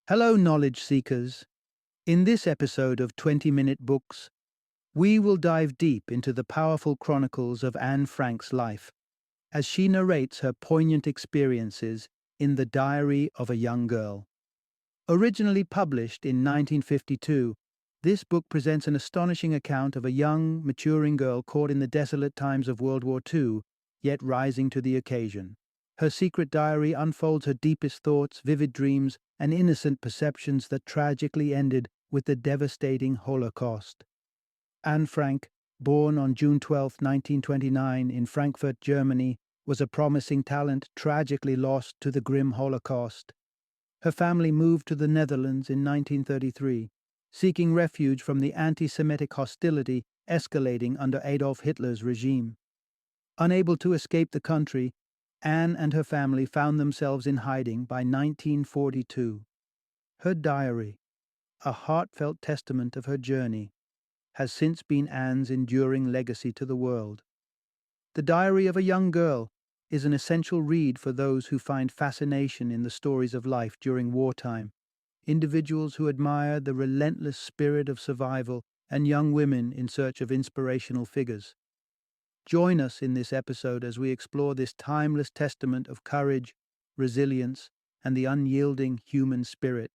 Hello, knowledge seekers. In this episode of 20-Minute Books, we will dive deep into the powerful chronicles of Anne Frank's life as she narrates her poignant experiences in The Diary of a Young Girl. Originally published in 1952, this book presents an astonishing account of a young, maturing girl caught in the desolate times of World War II, yet rising to the occasion. Her secret diary unfolds her deepest thoughts, vivid dreams, and innocent perceptions that tragically ended with the devastating Holocaust. Anne Frank, born on June 12, 1929, in Frankfurt, Germany, was a promising talent tragically lost to the grim Holocaust. Her family moved to the Netherlands in 1933, seeking refuge from the anti-Semitic hostility escalating under Adolf Hitler's regime. Unable to escape the country, Anne and her family found themselves in hiding by 1942. Her diary, a heartfelt testament of her journey, has since been Anne's enduring legacy to the world. The Diary of a Young Girl is an essential read for those who find fascination in the stories of life during wartime, individuals who admire the relentless spirit of survival, and young women in search of inspirational figures. Join us in this episode as we explore this timeless testament of courage, resilience, and the unyielding human spirit.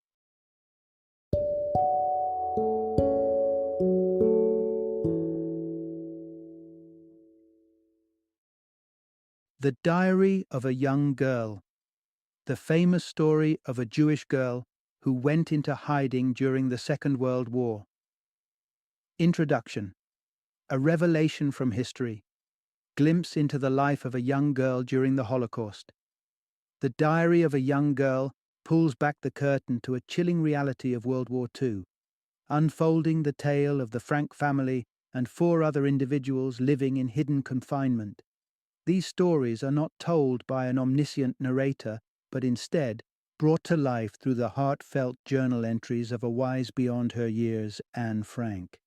The Diary of a Young Girl, the famous story of a Jewish girl who went into hiding during the Second World War. Introduction: a revelation from history, glimpse into the life of a young girl during the Holocaust. The Diary of a Young Girl pulls back the curtain to a chilling reality of World War II, unfolding the tale of the Frank family and 4 other individuals living in hidden confinement. These stories are not told by an omniscient narrator, but instead brought to life through the heartfelt journal entries of a wise beyond her years, Anne Frank.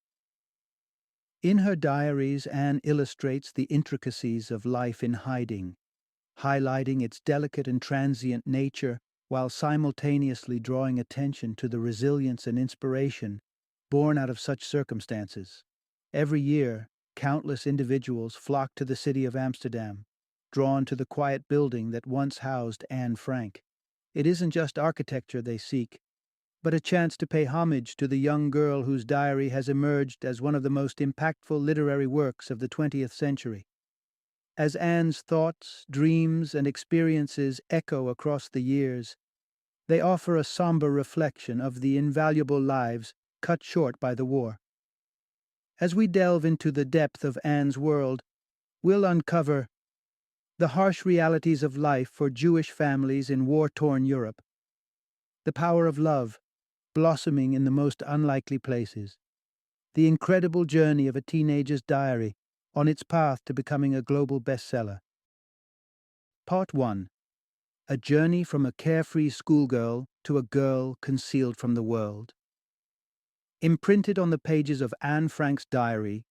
In her diaries, Anne illustrates the intricacies of life in hiding, highlighting its delicate and transient nature while simultaneously drawing attention to the resilience and inspiration born out of such circumstances. Every year, countless individuals flock to the city of Amsterdam, drawn to the quiet building that once housed Anne Frank. It isn't just architecture they seek, but a chance to pay homage to the young girl whose diary has emerged as one of the most impactful literary works of the 20th century. As Anne's thoughts, dreams, and experiences echo across the years, they offer a somber reflection of the invaluable lives cut short by the war. As we delve into the depth of Anne's world, we'll uncover the harsh realities of life for Jewish families in war-torn Europe, the power of love, blossoming in the most unlikely places, the incredible journey of a teenager's diary on its path to becoming a global bestseller. Part 1. A journey from a carefree schoolgirl to a girl concealed from the world. Imprinted on the pages of Anne Frank's diary,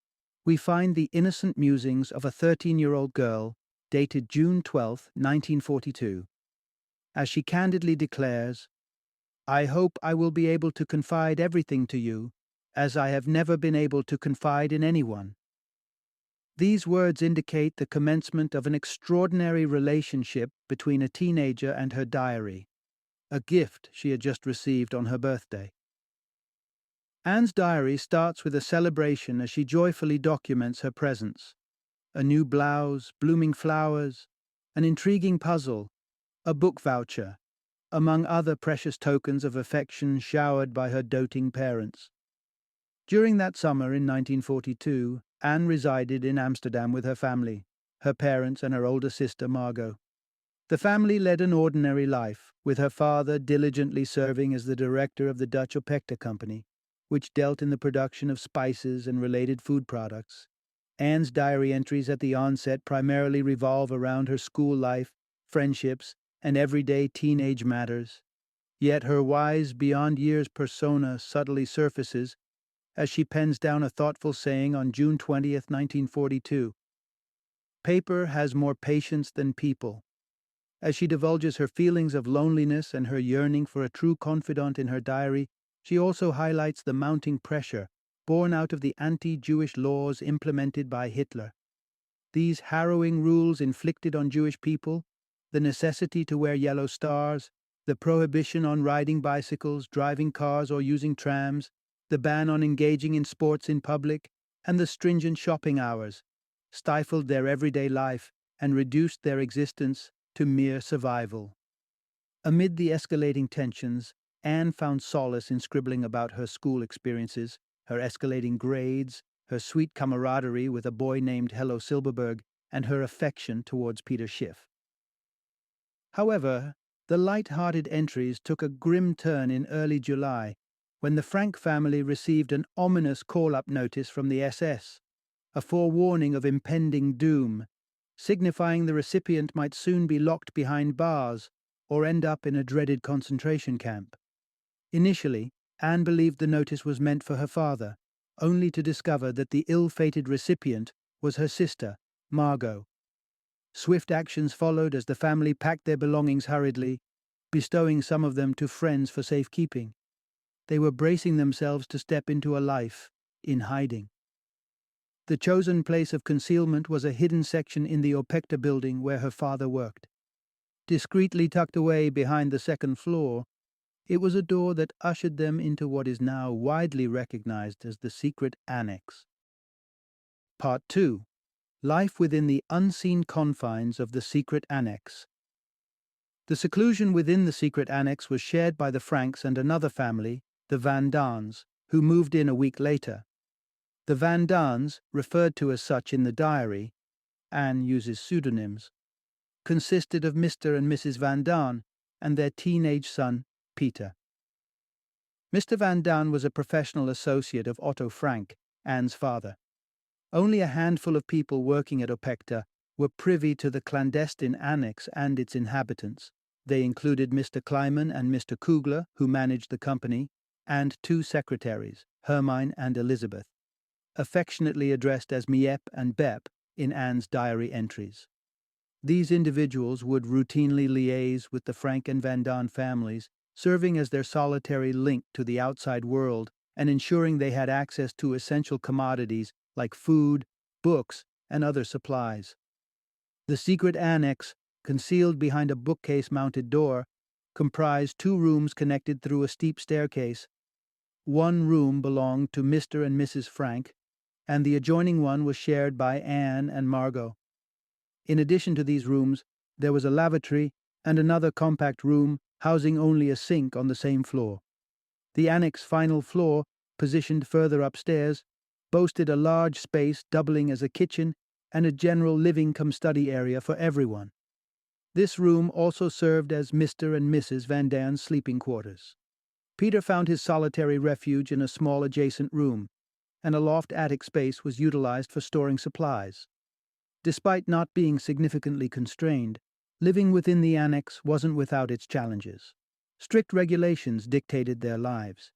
we find the innocent musings of a 13-year-old girl dated June 12, 1942. As she candidly declares, "I hope I will be able to confide everything to you, as I have never been able to confide in anyone." These words indicate the commencement of an extraordinary relationship between a teenager and her diary, a gift she had just received on her birthday. Anne's diary starts with a celebration as she joyfully documents her presents: a new blouse, blooming flowers, an intriguing puzzle, a book voucher, among other precious tokens of affection showered by her doting parents. During that summer in 1942, Anne resided in Amsterdam with her family, her parents and her older sister Margot. The family led an ordinary life, with her father diligently serving as the director of the Dutch Opekta Company, which dealt in the production of spices and related food products. Anne's diary entries at the onset primarily revolve around her school life, friendships, and everyday teenage matters. Yet her wise, beyond-years persona subtly surfaces as she pens down a thoughtful saying on June 20, 1942. "Paper has more patience than people." As she divulges her feelings of loneliness and her yearning for a true confidant in her diary, she also highlights the mounting pressure born out of the anti-Jewish laws implemented by Hitler. These harrowing rules inflicted on Jewish people, the necessity to wear yellow stars, the prohibition on riding bicycles, driving cars, or using trams, the ban on engaging in sports in public, and the stringent shopping hours, stifled their everyday life and reduced their existence to mere survival. Amid the escalating tensions, Anne found solace in scribbling about her school experiences, her escalating grades, her sweet camaraderie with a boy named Hello Silberberg, and her affection towards Peter Schiff. However, the light-hearted entries took a grim turn in early July when the Frank family received an ominous call-up notice from the SS, a forewarning of impending doom, signifying the recipient might soon be locked behind bars or end up in a dreaded concentration camp. Initially, Anne believed the notice was meant for her father, only to discover that the ill-fated recipient was her sister, Margot. Swift actions followed as the family packed their belongings hurriedly, bestowing some of them to friends for safekeeping. They were bracing themselves to step into a life in hiding. The chosen place of concealment was a hidden section in the Opekta building where her father worked. Discreetly tucked away behind the second floor, it was a door that ushered them into what is now widely recognized as the secret annex. Part 2. Life within the unseen confines of the secret annex. The seclusion within the secret annex was shared by the Franks and another family, the Van Daans, who moved in a week later. The Van Daans, referred to as such in the diary, Anne uses pseudonyms, consisted of Mr. and Mrs. Van Daan and their teenage son, Peter. Mr. Van Daan was a professional associate of Otto Frank, Anne's father. Only a handful of people working at Opekta were privy to the clandestine annex and its inhabitants. They included Mr. Kleiman and Mr. Kugler, who managed the company, and two secretaries, Hermine and Elizabeth, affectionately addressed as Miep and Bep in Anne's diary entries. These individuals would routinely liaise with the Frank and Van Daan families, serving as their solitary link to the outside world and ensuring they had access to essential commodities like food, books, and other supplies. The secret annex, concealed behind a bookcase-mounted door, comprised two rooms connected through a steep staircase. One room belonged to Mr. and Mrs. Frank, and the adjoining one was shared by Anne and Margot. In addition to these rooms, there was a lavatory and another compact room housing only a sink on the same floor. The annex final floor, positioned further upstairs, boasted a large space doubling as a kitchen and a general living-cum-study area for everyone. This room also served as Mr. and Mrs. Van Daan's sleeping quarters. Peter found his solitary refuge in a small adjacent room, and a loft attic space was utilized for storing supplies. Despite not being significantly constrained, living within the annex wasn't without its challenges. Strict regulations dictated their lives.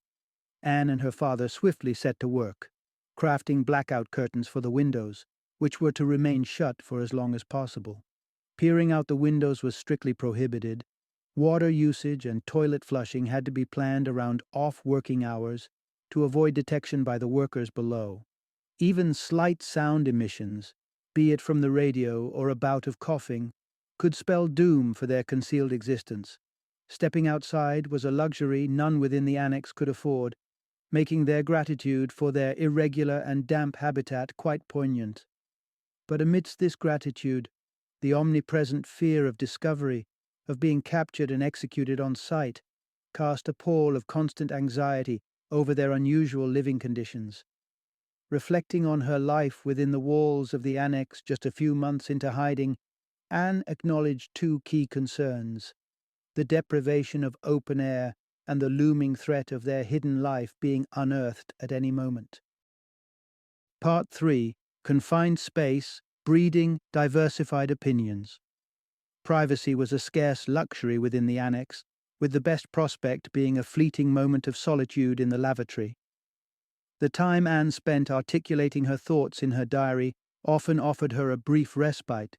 Anne and her father swiftly set to work, crafting blackout curtains for the windows, which were to remain shut for as long as possible. Peering out the windows was strictly prohibited. Water usage and toilet flushing had to be planned around off-working hours to avoid detection by the workers below. Even slight sound emissions, be it from the radio or a bout of coughing, could spell doom for their concealed existence. Stepping outside was a luxury none within the annex could afford, making their gratitude for their irregular and damp habitat quite poignant. But amidst this gratitude, the omnipresent fear of discovery, of being captured and executed on sight, cast a pall of constant anxiety over their unusual living conditions. Reflecting on her life within the walls of the annex just a few months into hiding, Anne acknowledged two key concerns: the deprivation of open air and the looming threat of their hidden life being unearthed at any moment. Part 3. Confined space, breeding diversified opinions. Privacy was a scarce luxury within the annex, with the best prospect being a fleeting moment of solitude in the lavatory. The time Anne spent articulating her thoughts in her diary often offered her a brief respite,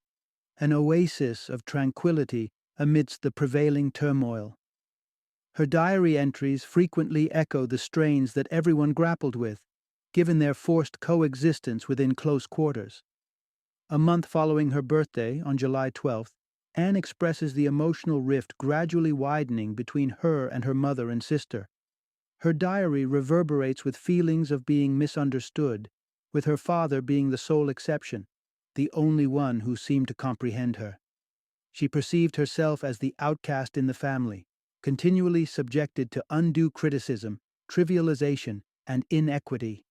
an oasis of tranquility amidst the prevailing turmoil. Her diary entries frequently echo the strains that everyone grappled with, given their forced coexistence within close quarters. A month following her birthday, on July 12th, Anne expresses the emotional rift gradually widening between her and her mother and sister. Her diary reverberates with feelings of being misunderstood, with her father being the sole exception, the only one who seemed to comprehend her. She perceived herself as the outcast in the family, continually subjected to undue criticism, trivialization, and inequity.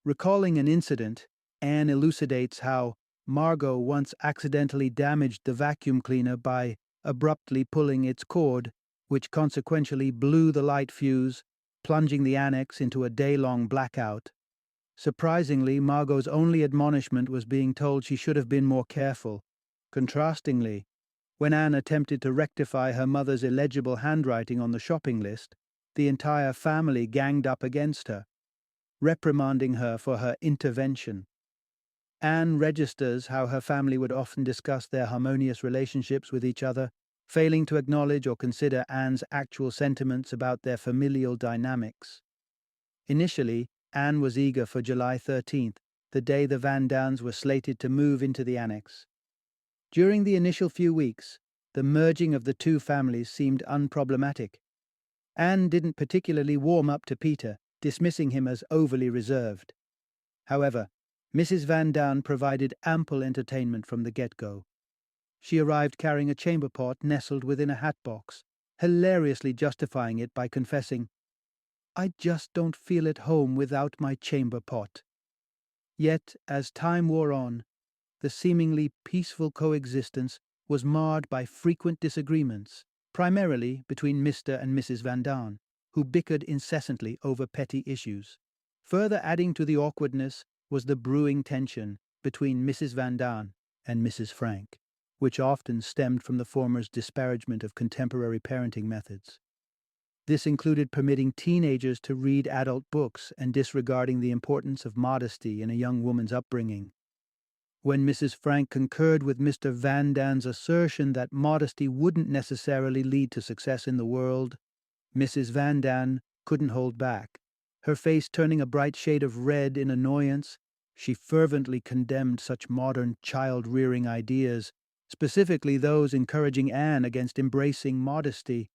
Recalling an incident, Anne elucidates how Margot once accidentally damaged the vacuum cleaner by abruptly pulling its cord, which consequentially blew the light fuse, plunging the annex into a day-long blackout. Surprisingly, Margot's only admonishment was being told she should have been more careful. Contrastingly, when Anne attempted to rectify her mother's illegible handwriting on the shopping list, the entire family ganged up against her, reprimanding her for her intervention. Anne registers how her family would often discuss their harmonious relationships with each other, failing to acknowledge or consider Anne's actual sentiments about their familial dynamics. Initially, Anne was eager for July 13th, the day the Van Dans were slated to move into the annex. During the initial few weeks, the merging of the two families seemed unproblematic. Anne didn't particularly warm up to Peter, dismissing him as overly reserved. However, Mrs. Van Daan provided ample entertainment from the get-go. She arrived carrying a chamber pot nestled within a hat box, hilariously justifying it by confessing, "I just don't feel at home without my chamber pot." Yet, as time wore on, the seemingly peaceful coexistence was marred by frequent disagreements, primarily between Mr. and Mrs. Van Daan, who bickered incessantly over petty issues. Further adding to the awkwardness was the brewing tension between Mrs. Van Daan and Mrs. Frank, which often stemmed from the former's disparagement of contemporary parenting methods. This included permitting teenagers to read adult books and disregarding the importance of modesty in a young woman's upbringing. When Mrs. Frank concurred with Mr. Van Daan's assertion that modesty wouldn't necessarily lead to success in the world, Mrs. Van Daan couldn't hold back. Her face turning a bright shade of red in annoyance, she fervently condemned such modern child-rearing ideas, specifically those encouraging Anne against embracing modesty.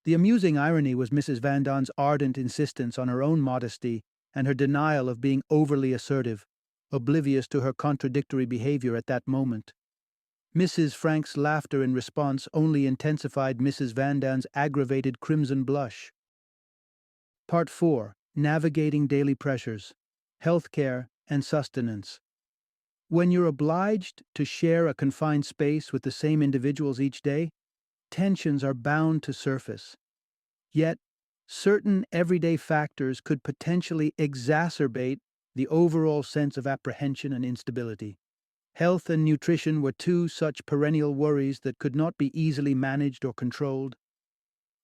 The amusing irony was Mrs. Van Daan's ardent insistence on her own modesty and her denial of being overly assertive, oblivious to her contradictory behavior at that moment. Mrs. Frank's laughter in response only intensified Mrs. Van Daan's aggravated crimson blush. Part 4. Navigating Daily Pressures, Healthcare and Sustenance. When you're obliged to share a confined space with the same individuals each day, tensions are bound to surface. Yet, certain everyday factors could potentially exacerbate the overall sense of apprehension and instability. Health and nutrition were two such perennial worries that could not be easily managed or controlled.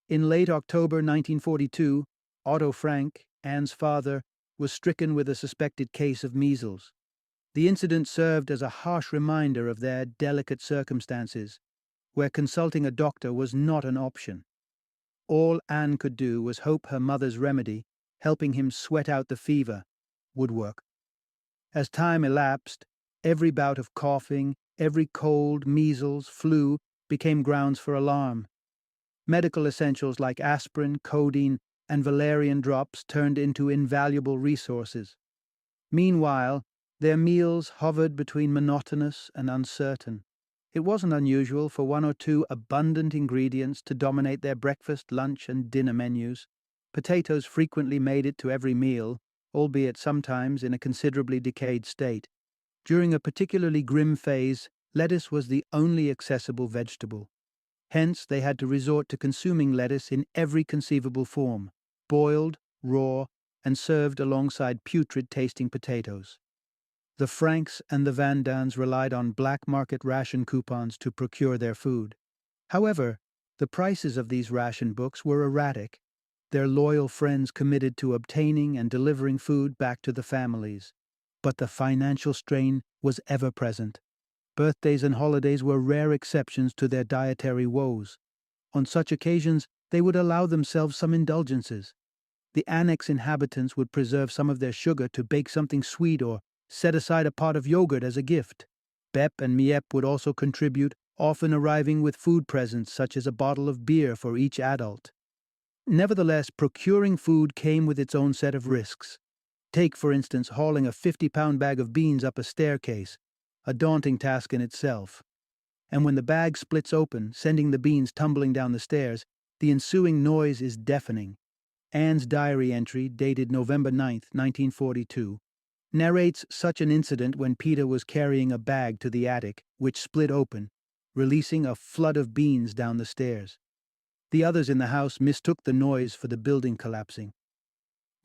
In late October 1942, Otto Frank, Anne's father, was stricken with a suspected case of measles. The incident served as a harsh reminder of their delicate circumstances, where consulting a doctor was not an option. All Anne could do was hope her mother's remedy, helping him sweat out the fever, would work. As time elapsed, every bout of coughing, every cold, measles, flu became grounds for alarm. Medical essentials like aspirin, codeine, and valerian drops turned into invaluable resources. Meanwhile, their meals hovered between monotonous and uncertain. It wasn't unusual for one or two abundant ingredients to dominate their breakfast, lunch, and dinner menus. Potatoes frequently made it to every meal, albeit sometimes in a considerably decayed state. During a particularly grim phase, lettuce was the only accessible vegetable. Hence, they had to resort to consuming lettuce in every conceivable form, boiled, raw, and served alongside putrid-tasting potatoes. The Franks and the Van Daans relied on black market ration coupons to procure their food. However, the prices of these ration books were erratic, their loyal friends committed to obtaining and delivering food back to the families. But the financial strain was ever present. Birthdays and holidays were rare exceptions to their dietary woes. On such occasions, they would allow themselves some indulgences. The annex inhabitants would preserve some of their sugar to bake something sweet or set aside a pot of yogurt as a gift. Bep and Miep would also contribute, often arriving with food presents such as a bottle of beer for each adult. Nevertheless, procuring food came with its own set of risks. Take, for instance, hauling a 50-pound bag of beans up a staircase, a daunting task in itself. And when the bag splits open, sending the beans tumbling down the stairs, the ensuing noise is deafening. Anne's diary entry, dated November 9, 1942, narrates such an incident when Peter was carrying a bag to the attic, which split open, releasing a flood of beans down the stairs. The others in the house mistook the noise for the building collapsing.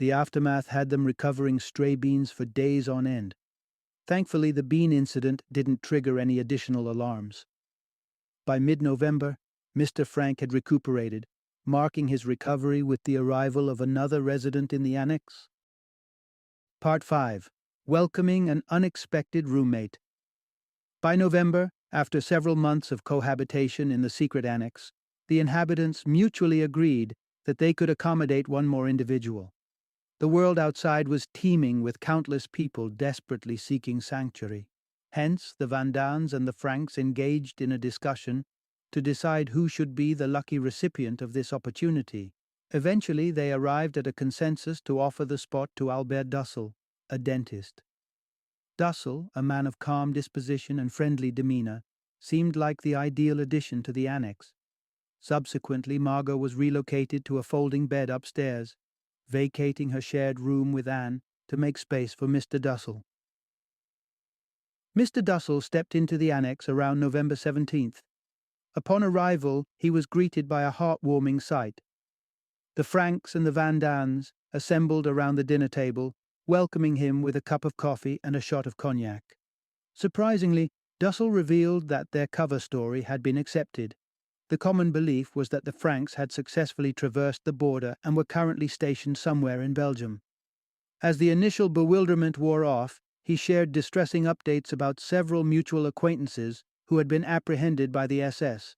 The aftermath had them recovering stray beans for days on end. Thankfully, the bean incident didn't trigger any additional alarms. By mid-November, Mr. Frank had recuperated, marking his recovery with the arrival of another resident in the annex. Part 5. Welcoming an unexpected roommate. By November, after several months of cohabitation in the secret annex, the inhabitants mutually agreed that they could accommodate one more individual. The world outside was teeming with countless people desperately seeking sanctuary. Hence, the Vandans and the Franks engaged in a discussion to decide who should be the lucky recipient of this opportunity. Eventually, they arrived at a consensus to offer the spot to Albert Dussel, a dentist. Dussel, a man of calm disposition and friendly demeanor, seemed like the ideal addition to the annex. Subsequently, Margot was relocated to a folding bed upstairs, vacating her shared room with Anne to make space for Mr. Dussel. Mr. Dussel stepped into the annex around November 17th. Upon arrival, he was greeted by a heartwarming sight. The Franks and the Vandans assembled around the dinner table, welcoming him with a cup of coffee and a shot of cognac. Surprisingly, Dussel revealed that their cover story had been accepted. The common belief was that the Franks had successfully traversed the border and were currently stationed somewhere in Belgium. As the initial bewilderment wore off, he shared distressing updates about several mutual acquaintances who had been apprehended by the SS.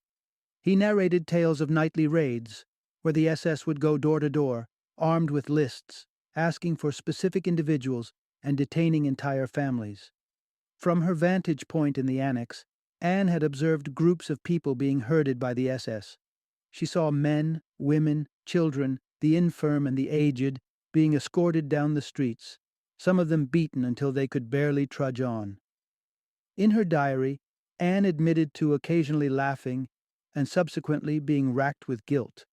He narrated tales of nightly raids, where the SS would go door to door, armed with lists, asking for specific individuals and detaining entire families. From her vantage point in the annex, Anne had observed groups of people being herded by the SS. She saw men, women, children, the infirm and the aged being escorted down the streets, some of them beaten until they could barely trudge on. In her diary, Anne admitted to occasionally laughing and subsequently being racked with guilt.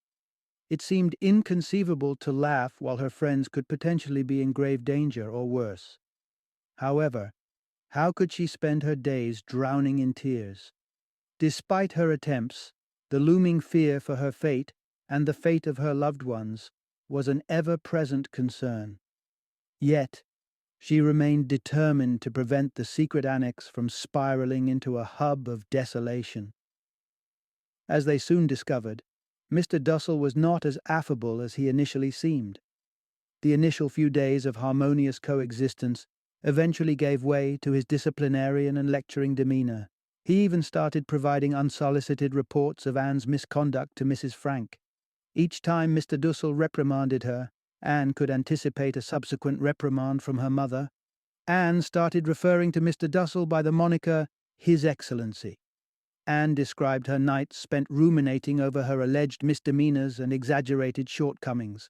It seemed inconceivable to laugh while her friends could potentially be in grave danger or worse. However, how could she spend her days drowning in tears? Despite her attempts, the looming fear for her fate and the fate of her loved ones was an ever-present concern. Yet, she remained determined to prevent the secret annex from spiraling into a hub of desolation. As they soon discovered, Mr. Dussel was not as affable as he initially seemed. The initial few days of harmonious coexistence eventually gave way to his disciplinarian and lecturing demeanor. He even started providing unsolicited reports of Anne's misconduct to Mrs. Frank. Each time Mr. Dussel reprimanded her, Anne could anticipate a subsequent reprimand from her mother. Anne started referring to Mr. Dussel by the moniker His Excellency. Anne described her nights spent ruminating over her alleged misdemeanors and exaggerated shortcomings.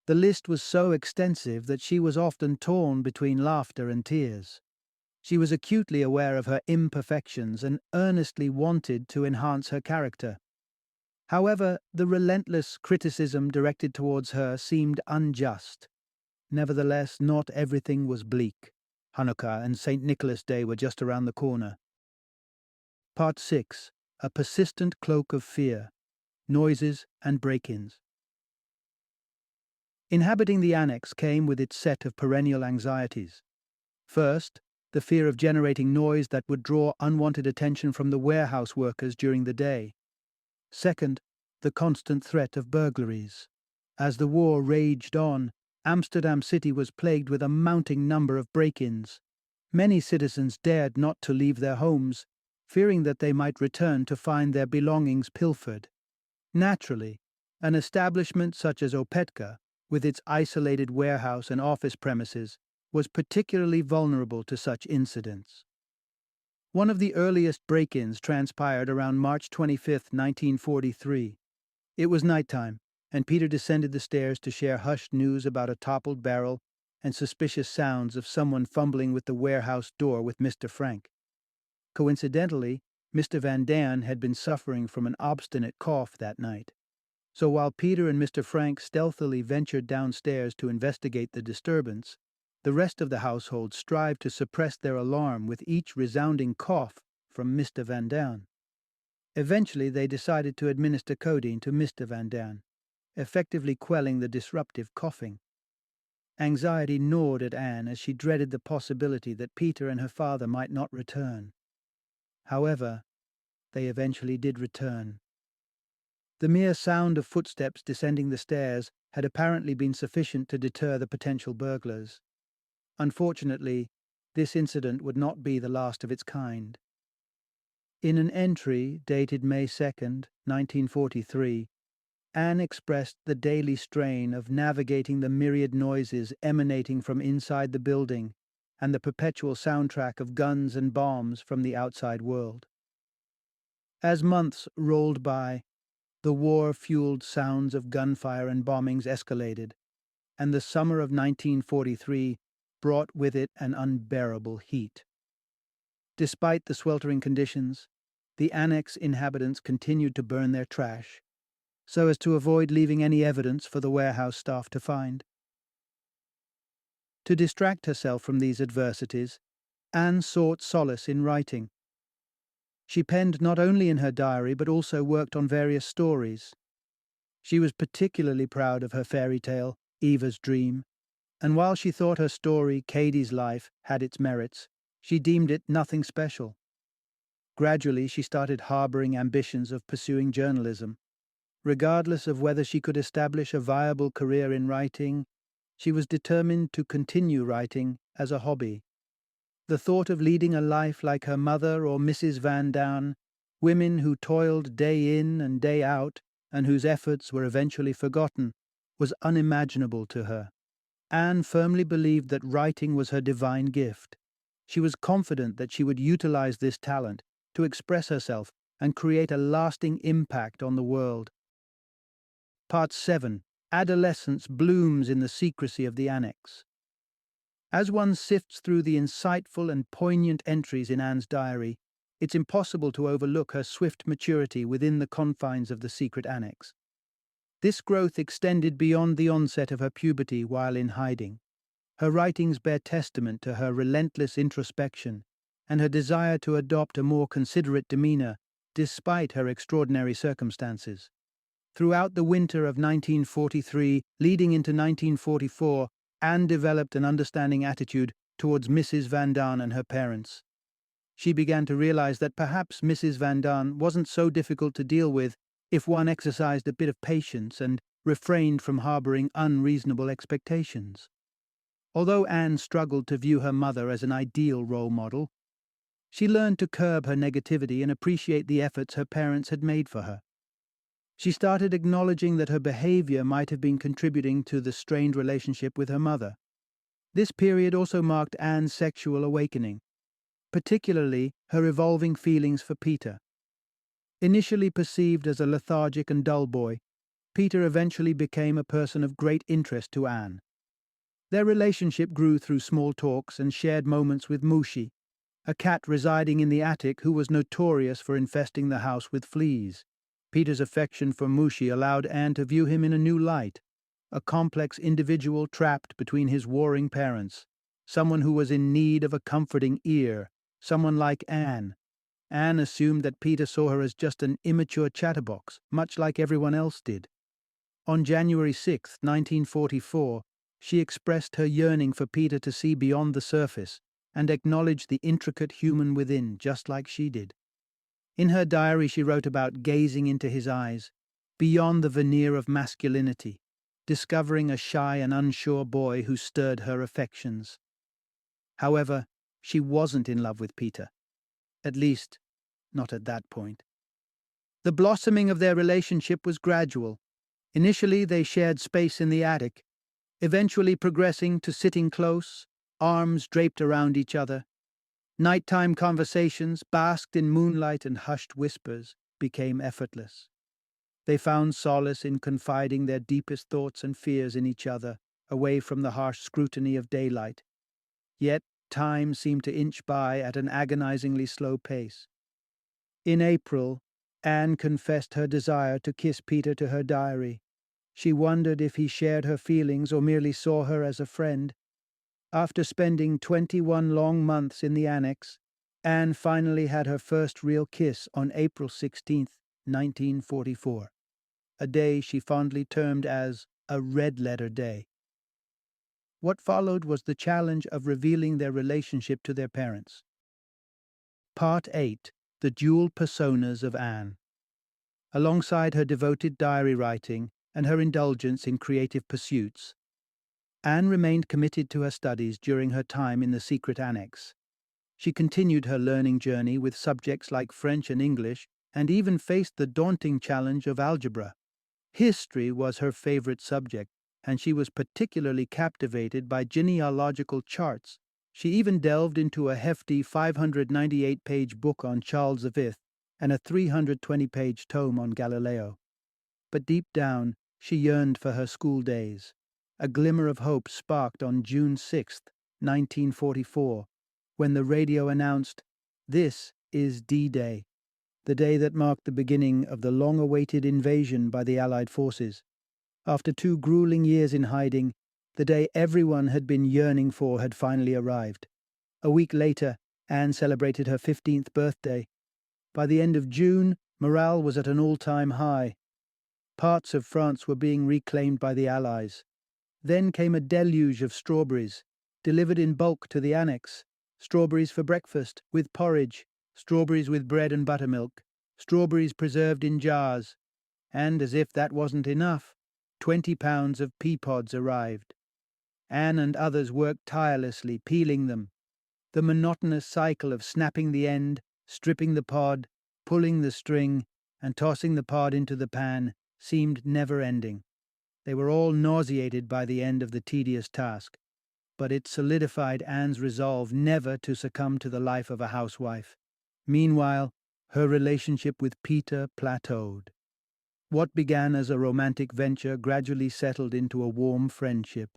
The list was so extensive that she was often torn between laughter and tears. She was acutely aware of her imperfections and earnestly wanted to enhance her character. However, the relentless criticism directed towards her seemed unjust. Nevertheless, not everything was bleak. Hanukkah and St. Nicholas Day were just around the corner. Part 6. A persistent cloak of fear. Noises and break-ins. Inhabiting the annex came with its set of perennial anxieties. First, the fear of generating noise that would draw unwanted attention from the warehouse workers during the day. Second, the constant threat of burglaries. As the war raged on, Amsterdam City was plagued with a mounting number of break-ins. Many citizens dared not to leave their homes, fearing that they might return to find their belongings pilfered. Naturally, an establishment such as Opetka, with its isolated warehouse and office premises, was particularly vulnerable to such incidents. One of the earliest break-ins transpired around March 25, 1943. It was nighttime, and Peter descended the stairs to share hushed news about a toppled barrel and suspicious sounds of someone fumbling with the warehouse door with Mr. Frank. Coincidentally, Mr. Van Daan had been suffering from an obstinate cough that night. So while Peter and Mr. Frank stealthily ventured downstairs to investigate the disturbance, the rest of the household strived to suppress their alarm with each resounding cough from Mr. Van Daan. Eventually, they decided to administer codeine to Mr. Van Daan, effectively quelling the disruptive coughing. Anxiety gnawed at Anne as she dreaded the possibility that Peter and her father might not return. However, they eventually did return. The mere sound of footsteps descending the stairs had apparently been sufficient to deter the potential burglars. Unfortunately, this incident would not be the last of its kind. In an entry dated May 2nd, 1943, Anne expressed the daily strain of navigating the myriad noises emanating from inside the building and the perpetual soundtrack of guns and bombs from the outside world. As months rolled by, the war-fueled sounds of gunfire and bombings escalated, and the summer of 1943 brought with it an unbearable heat. Despite the sweltering conditions, the annex inhabitants continued to burn their trash, so as to avoid leaving any evidence for the warehouse staff to find. To distract herself from these adversities, Anne sought solace in writing. She penned not only in her diary but also worked on various stories. She was particularly proud of her fairy tale, Eva's Dream, and while she thought her story, Katie's Life, had its merits, she deemed it nothing special. Gradually, she started harboring ambitions of pursuing journalism. Regardless of whether she could establish a viable career in writing, she was determined to continue writing as a hobby. The thought of leading a life like her mother or Mrs. Van Daan, women who toiled day in and day out and whose efforts were eventually forgotten, was unimaginable to her. Anne firmly believed that writing was her divine gift. She was confident that she would utilize this talent to express herself and create a lasting impact on the world. Part 7. Adolescence blooms in the secrecy of the annex. As one sifts through the insightful and poignant entries in Anne's diary, it's impossible to overlook her swift maturity within the confines of the secret annex. This growth extended beyond the onset of her puberty while in hiding. Her writings bear testament to her relentless introspection and her desire to adopt a more considerate demeanor despite her extraordinary circumstances. Throughout the winter of 1943, leading into 1944, Anne developed an understanding attitude towards Mrs. Van Daan and her parents. She began to realize that perhaps Mrs. Van Daan wasn't so difficult to deal with if one exercised a bit of patience and refrained from harboring unreasonable expectations. Although Anne struggled to view her mother as an ideal role model, she learned to curb her negativity and appreciate the efforts her parents had made for her. She started acknowledging that her behavior might have been contributing to the strained relationship with her mother. This period also marked Anne's sexual awakening, particularly her evolving feelings for Peter. Initially perceived as a lethargic and dull boy, Peter eventually became a person of great interest to Anne. Their relationship grew through small talks and shared moments with Mushi, a cat residing in the attic who was notorious for infesting the house with fleas. Peter's affection for Mushi allowed Anne to view him in a new light, a complex individual trapped between his warring parents, someone who was in need of a comforting ear, someone like Anne. Anne assumed that Peter saw her as just an immature chatterbox, much like everyone else did. On January 6, 1944, she expressed her yearning for Peter to see beyond the surface and acknowledge the intricate human within, just like she did. In her diary, she wrote about gazing into his eyes, beyond the veneer of masculinity, discovering a shy and unsure boy who stirred her affections. However, she wasn't in love with Peter. At least, not at that point. The blossoming of their relationship was gradual. Initially, they shared space in the attic, eventually progressing to sitting close, arms draped around each other. Nighttime conversations, basked in moonlight and hushed whispers, became effortless. They found solace in confiding their deepest thoughts and fears in each other, away from the harsh scrutiny of daylight. Yet, time seemed to inch by at an agonizingly slow pace. In April, Anne confessed her desire to kiss Peter to her diary. She wondered if he shared her feelings or merely saw her as a friend. After spending 21 long months in the annex, Anne finally had her first real kiss on April 16, 1944, a day she fondly termed as a red-letter day. What followed was the challenge of revealing their relationship to their parents. Part 8. The Dual Personas of Anne. Alongside her devoted diary writing and her indulgence in creative pursuits, Anne remained committed to her studies during her time in the secret annex. She continued her learning journey with subjects like French and English, and even faced the daunting challenge of algebra. History was her favorite subject, and she was particularly captivated by genealogical charts. She even delved into a hefty 598-page book on Charles V and a 320-page tome on Galileo. But deep down, she yearned for her school days. A glimmer of hope sparked on June 6, 1944, when the radio announced, "This is D-Day," the day that marked the beginning of the long-awaited invasion by the Allied forces. After 2 grueling years in hiding, the day everyone had been yearning for had finally arrived. A week later, Anne celebrated her 15th birthday. By the end of June, morale was at an all-time high. Parts of France were being reclaimed by the Allies. Then came a deluge of strawberries, delivered in bulk to the annex. Strawberries for breakfast, with porridge, strawberries with bread and buttermilk, strawberries preserved in jars. And as if that wasn't enough, 20 pounds of pea pods arrived. Anne and others worked tirelessly, peeling them. The monotonous cycle of snapping the end, stripping the pod, pulling the string, and tossing the pod into the pan seemed never-ending. They were all nauseated by the end of the tedious task, but it solidified Anne's resolve never to succumb to the life of a housewife. Meanwhile, her relationship with Peter plateaued. What began as a romantic venture gradually settled into a warm friendship.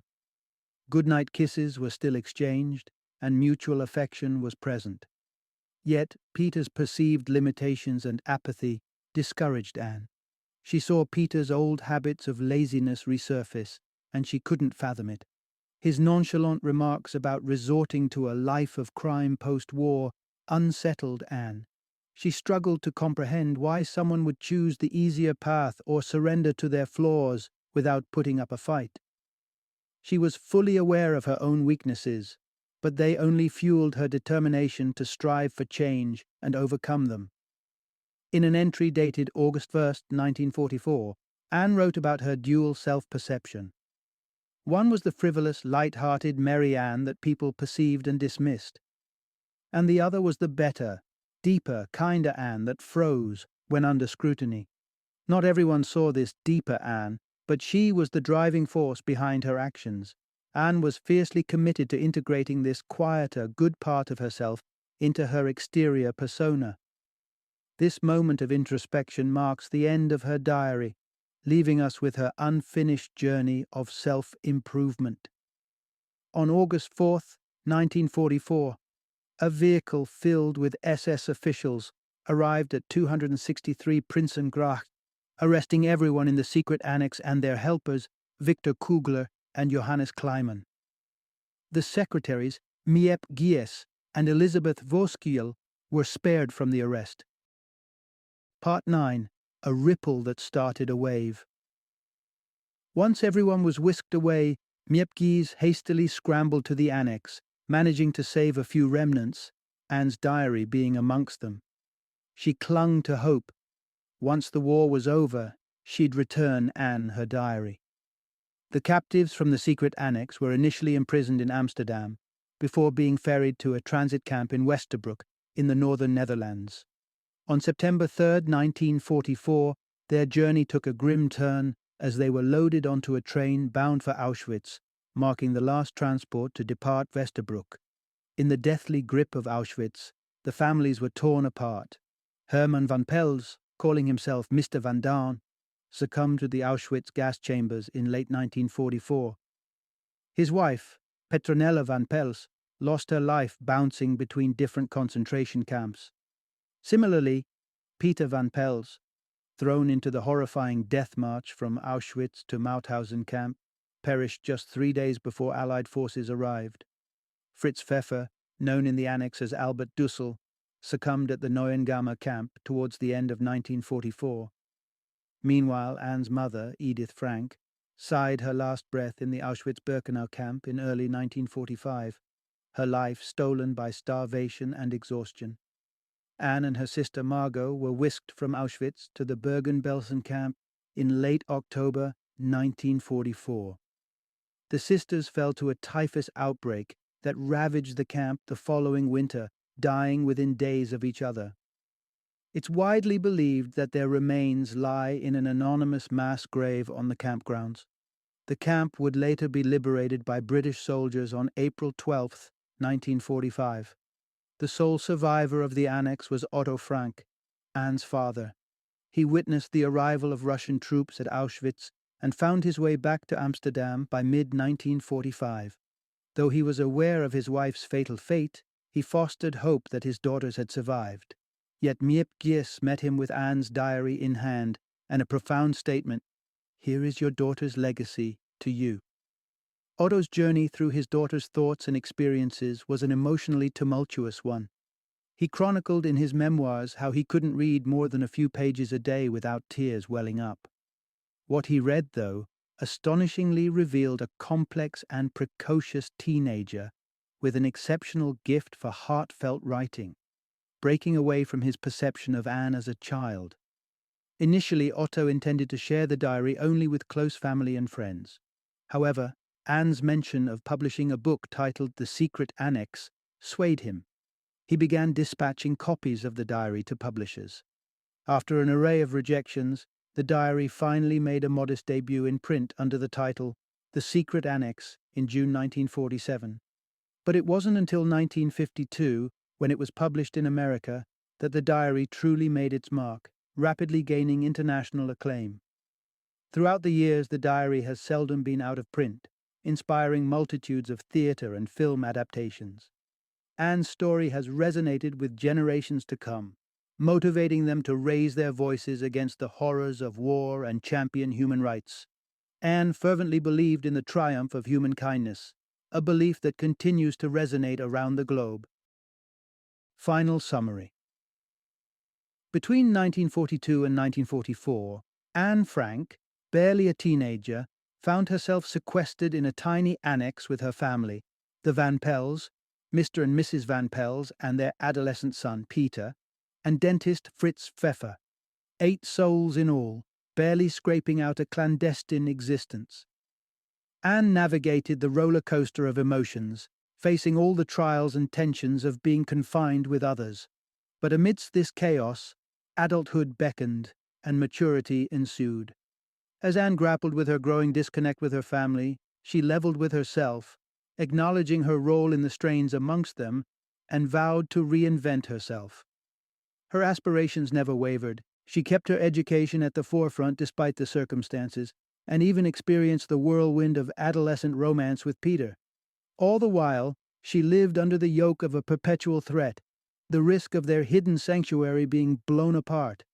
Goodnight kisses were still exchanged, and mutual affection was present. Yet Peter's perceived limitations and apathy discouraged Anne. She saw Peter's old habits of laziness resurface, and she couldn't fathom it. His nonchalant remarks about resorting to a life of crime post-war unsettled Anne. She struggled to comprehend why someone would choose the easier path or surrender to their flaws without putting up a fight. She was fully aware of her own weaknesses, but they only fueled her determination to strive for change and overcome them. In an entry dated August 1, 1944, Anne wrote about her dual self-perception. One was the frivolous, light-hearted Mary Anne that people perceived and dismissed, and the other was the better, deeper, kinder Anne that froze when under scrutiny. Not everyone saw this deeper Anne, but she was the driving force behind her actions. Anne was fiercely committed to integrating this quieter, good part of herself into her exterior persona. This moment of introspection marks the end of her diary, leaving us with her unfinished journey of self-improvement. On August 4, 1944, a vehicle filled with SS officials arrived at 263 Prinsengracht, arresting everyone in the secret annex and their helpers, Victor Kugler and Johannes Kleiman. The secretaries, Miep Gies and Elizabeth Voskuil, were spared from the arrest. Part 9. A ripple that started a wave. Once everyone was whisked away, Miep Gies hastily scrambled to the annex, managing to save a few remnants, Anne's diary being amongst them. She clung to hope. Once the war was over, she'd return Anne her diary. The captives from the secret annex were initially imprisoned in Amsterdam, before being ferried to a transit camp in Westerbroek in the northern Netherlands. On September 3, 1944, their journey took a grim turn as they were loaded onto a train bound for Auschwitz, marking the last transport to depart Westerbrück. In the deathly grip of Auschwitz, the families were torn apart. Herman van Pels, calling himself Mr. Van Daan, succumbed to the Auschwitz gas chambers in late 1944. His wife, Petronella van Pels, lost her life bouncing between different concentration camps. Similarly, Peter van Pels, thrown into the horrifying death march from Auschwitz to Mauthausen camp, perished just 3 days before Allied forces arrived. Fritz Pfeffer, known in the annex as Albert Dussel, succumbed at the Neuengamme camp towards the end of 1944. Meanwhile, Anne's mother, Edith Frank, sighed her last breath in the Auschwitz-Birkenau camp in early 1945, her life stolen by starvation and exhaustion. Anne and her sister Margot were whisked from Auschwitz to the Bergen-Belsen camp in late October 1944. The sisters fell to a typhus outbreak that ravaged the camp the following winter, dying within days of each other. It's widely believed that their remains lie in an anonymous mass grave on the campgrounds. The camp would later be liberated by British soldiers on April 12, 1945. The sole survivor of the annex was Otto Frank, Anne's father. He witnessed the arrival of Russian troops at Auschwitz and found his way back to Amsterdam by mid-1945. Though he was aware of his wife's fatal fate, he fostered hope that his daughters had survived. Yet Miep Gies met him with Anne's diary in hand and a profound statement, "Here is your daughter's legacy to you." Otto's journey through his daughter's thoughts and experiences was an emotionally tumultuous one. He chronicled in his memoirs how he couldn't read more than a few pages a day without tears welling up. What he read, though, astonishingly revealed a complex and precocious teenager with an exceptional gift for heartfelt writing, breaking away from his perception of Anne as a child. Initially, Otto intended to share the diary only with close family and friends. However, Anne's mention of publishing a book titled The Secret Annex swayed him. He began dispatching copies of the diary to publishers. After an array of rejections, the diary finally made a modest debut in print under the title The Secret Annex in June 1947. But it wasn't until 1952, when it was published in America, that the diary truly made its mark, rapidly gaining international acclaim. Throughout the years, the diary has seldom been out of print, inspiring multitudes of theater and film adaptations. Anne's story has resonated with generations to come, motivating them to raise their voices against the horrors of war and champion human rights. Anne fervently believed in the triumph of human kindness, a belief that continues to resonate around the globe. Final summary. Between 1942 and 1944, Anne Frank, barely a teenager, found herself sequestered in a tiny annex with her family, the Van Pels, Mr. and Mrs. Van Pels and their adolescent son, Peter, and dentist Fritz Pfeffer. 8 souls in all, barely scraping out a clandestine existence. Anne navigated the roller coaster of emotions, facing all the trials and tensions of being confined with others. But amidst this chaos, adulthood beckoned and maturity ensued. As Anne grappled with her growing disconnect with her family, she leveled with herself, acknowledging her role in the strains amongst them, and vowed to reinvent herself. Her aspirations never wavered. She kept her education at the forefront despite the circumstances, and even experienced the whirlwind of adolescent romance with Peter. All the while, she lived under the yoke of a perpetual threat, the risk of their hidden sanctuary being blown apart.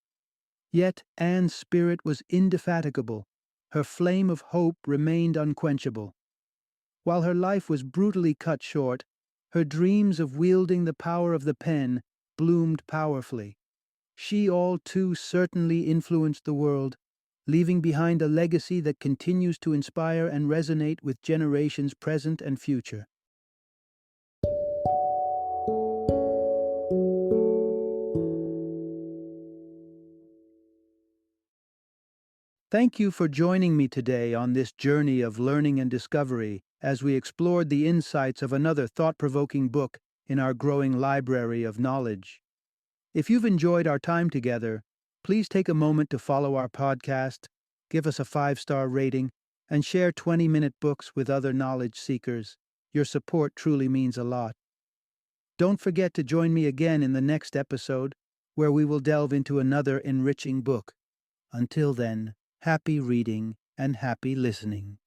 Yet Anne's spirit was indefatigable. Her flame of hope remained unquenchable. While her life was brutally cut short, her dreams of wielding the power of the pen bloomed powerfully. She all too certainly influenced the world, leaving behind a legacy that continues to inspire and resonate with generations present and future. Thank you for joining me today on this journey of learning and discovery as we explored the insights of another thought-provoking book in our growing library of knowledge. If you've enjoyed our time together, please take a moment to follow our podcast, give us a 5-star rating, and share 20-minute books with other knowledge seekers. Your support truly means a lot. Don't forget to join me again in the next episode, where we will delve into another enriching book. Until then, happy reading and happy listening.